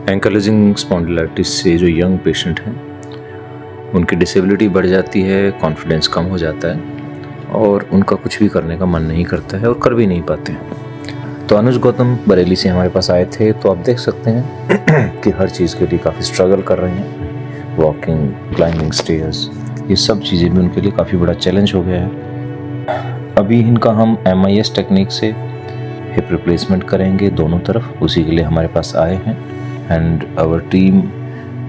Ankylosing spondylitis से जो young patient हैं उनकी डिसेबिलिटी बढ़ जाती है, कॉन्फिडेंस कम हो जाता है और उनका कुछ भी करने का मन नहीं करता है और कर भी नहीं पाते हैं। तो अनुज गौतम बरेली से हमारे पास आए थे, तो आप देख सकते हैं कि हर चीज़ के लिए काफ़ी स्ट्रगल कर रहे हैं। वॉकिंग, क्लाइंबिंग स्टेयर्स, ये सब चीज़ें भी उनके लिए काफ़ी बड़ा चैलेंज हो गया है। अभी इनका हम MIS टेक्निक से हिप रिप्लेसमेंट करेंगे दोनों तरफ, उसी के लिए हमारे पास आए हैं and our team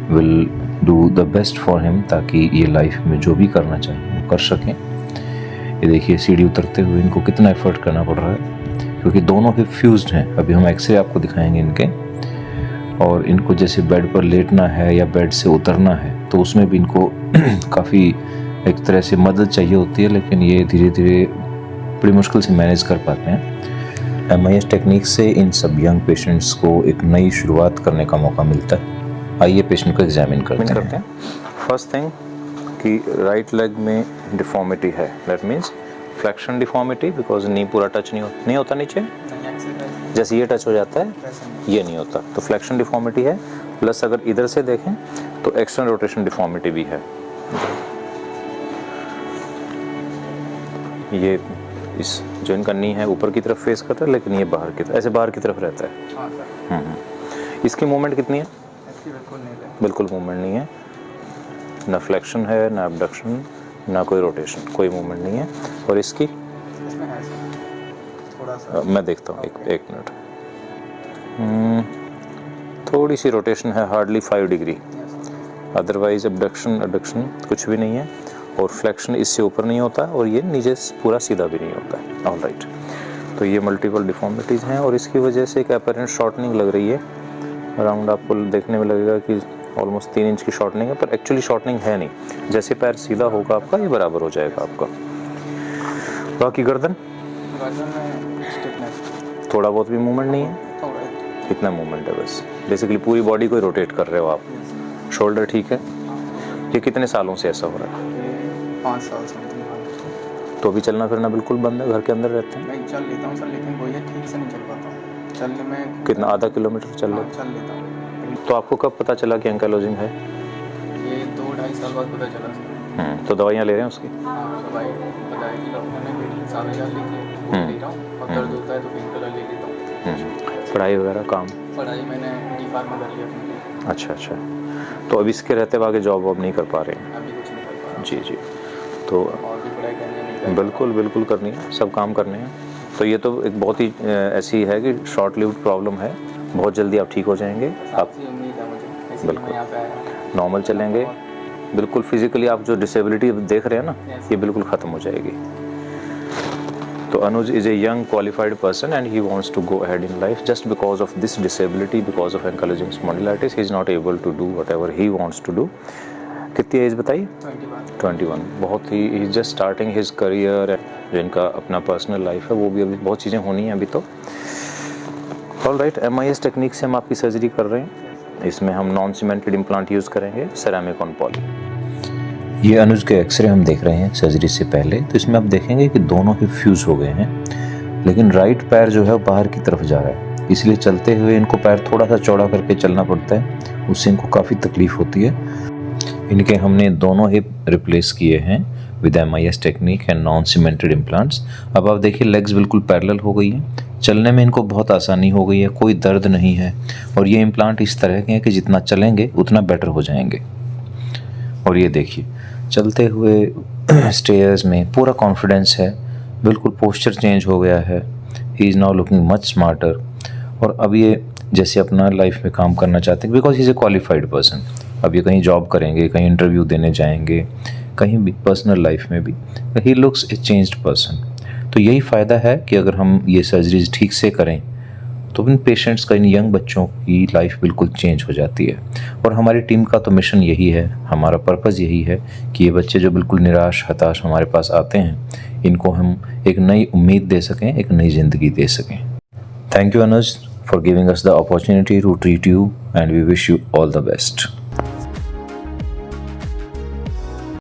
will do the best for him ताकि ये लाइफ में जो भी करना चाहिए वो कर सकें। ये देखिए सीढ़ी उतरते हुए इनको कितना एफर्ट करना पड़ रहा है क्योंकि दोनों हिप फ्यूज्ड हैं। अभी हम एक्सरे आपको दिखाएंगे इनके, और इनको जैसे बेड पर लेटना है या बेड से उतरना है तो उसमें भी इनको काफ़ी एक तरह से मदद चाहिए होती है, लेकिन ये धीरे धीरे बड़ी मुश्किल से मैनेज कर पाते हैं। MIS टेक्निक से इन सब यंग पेशेंट्स को एक नई शुरुआत करने का मौका मिलता है। आइए पेशेंट को एग्जामिन करते हैं। फर्स्ट थिंग कि राइट लेग में डिफॉर्मिटी है, that means flexion deformity, because knee पूरा टच नहीं होता नीचे, जैसे ये टच हो जाता है ये नहीं होता, तो फ्लेक्शन डिफॉर्मिटी है। प्लस अगर इधर से देखें तो एक्सटर्नल रोटेशन डिफॉर्मिटी भी है। ये इस जो इनका नी है ऊपर की तरफ फेस करता है, लेकिन ये बाहर की तरफ, ऐसे बाहर की तरफ रहता है। इसकी मूवमेंट कितनी है? बिल्कुल मूवमेंट नहीं है, ना फ्लेक्शन है ना एब्डक्शन ना कोई रोटेशन, कोई मूवमेंट नहीं है। और इसकी मैं देखता हूँ, एक मिनट। थोड़ी सी रोटेशन है, हार्डली 5 डिग्री, अदरवाइज एब्डक्शन कुछ भी नहीं है, और फ्लेक्शन इससे ऊपर नहीं होता और ये नीचे पूरा सीधा भी नहीं होता है। ऑल राइट, तो ये मल्टीपल डिफॉर्मिटीज़ हैं और इसकी वजह से एक अपरेंट शॉर्टनिंग लग रही है। अराउंड आपको देखने में लगेगा कि ऑलमोस्ट 3 इंच की शॉर्टनिंग है, पर एक्चुअली शॉर्टनिंग है नहीं। जैसे पैर सीधा होगा आपका, ये बराबर हो जाएगा आपका। बाकी गर्दन थोड़ा बहुत भी मूवमेंट नहीं है, इतना मूवमेंट है बस। बेसिकली पूरी बॉडी को रोटेट कर रहे हो आप। शोल्डर ठीक है। ये कितने सालों से ऐसा हो रहा है? 5 साल से। तो अभी चलना फिरना बिल्कुल बंद है, घर के अंदर रहते हैं? नहीं, चल लेता हूँ सर, लेकिन वही है, ठीक से नहीं चल पाता हूँ। चलने में कितना, आधा किलोमीटर चल लेते? चल लेता हूँ। तो आपको कब पता चला कि एंकाइलोजिंग है? ये 2-2.5 साल बाद पता चला सर। तो दवाइयाँ ले रहे हैं उसकी? हाँ, दवाई बताई थी डॉक्टर ने, मेडिसिन 7,000 ले रहा हूँ, और दर्द होता है तो पेन किलर ले लेता हूँ। पढ़ाई वगैरह काम? पढ़ाई मैंने D-Pharma कर लिया अपनी। अच्छा, तो अब इसके रहते आगे जॉब वॉब नहीं कर पा रहे हैं? अभी कुछ नहीं कर पा रहा। जी, तो और भी पढ़ाई करनी है? बिल्कुल करनी है, सब काम करने हैं। तो ये तो एक बहुत ही ऐसी है कि शॉर्ट लिव्ड प्रॉब्लम है, बहुत जल्दी आप ठीक हो जाएंगे। आप उम्मीद है मुझे, इसलिए बिल्कुल मैं यहाँ पे आया। नॉर्मल चलेंगे, बिल्कुल फिजिकली आप जो डिसेबिलिटी देख रहे हैं ना, ये बिल्कुल ख़त्म हो जाएगी। तो Anuj is a young qualified person and he wants to go ahead in life. Just because of this disability, because of ankylosing spondylitis, he is not able to do whatever he wants to do. कितनी age बताइए? 21। बहुत ही he just starting his career. जिनका अपना personal life है वो भी अभी बहुत चीज़ें होनी हैं अभी तो। ऑल राइट, MIS टेक्निक से हम आपकी सर्जरी कर रहे हैं। इसमें हम नॉन सीमेंटेड इम्प्लांट यूज़ करेंगे, सेरामिक ऑन पॉली। ये अनुज के एक्सरे हम देख रहे हैं सर्जरी से पहले, तो इसमें आप देखेंगे कि दोनों ही फ्यूज हो गए हैं, लेकिन राइट पैर जो है बाहर की तरफ जा रहा है, इसलिए चलते हुए इनको पैर थोड़ा सा चौड़ा करके चलना पड़ता है, उससे इनको काफ़ी तकलीफ होती है। इनके हमने दोनों हिप रिप्लेस किए हैं with MIS technique and non cemented implants. अब आप देखिए लेग्स बिल्कुल पैरेलल हो गई हैं, चलने में इनको बहुत आसानी हो गई है, कोई दर्द नहीं है, और ये इम्प्लांट इस तरह के हैं कि जितना चलेंगे उतना बेटर हो जाएंगे। और ये देखिए चलते हुए स्टेयर्स में पूरा कॉन्फिडेंस है, बिल्कुल पोस्चर चेंज हो गया है। He is now looking much smarter, और अब ये जैसे अपना लाइफ में काम करना चाहते हैं, because he is a qualified person. अब ये कहीं जॉब करेंगे, कहीं इंटरव्यू देने जाएंगे, कहीं भी पर्सनल लाइफ में भी he looks A changed person. तो यही फ़ायदा है कि अगर हम ये सर्जरीज ठीक से करें तो इन पेशेंट्स का, इन यंग बच्चों की लाइफ बिल्कुल चेंज हो जाती है। और हमारी टीम का तो मिशन यही है, हमारा पर्पज़ यही है कि ये बच्चे जो बिल्कुल निराश हताश हमारे पास आते हैं, इनको हम एक नई उम्मीद दे सकें, एक नई ज़िंदगी दे सकें। Thank you Anuj for giving us the opportunity to treat you and we wish you all the best.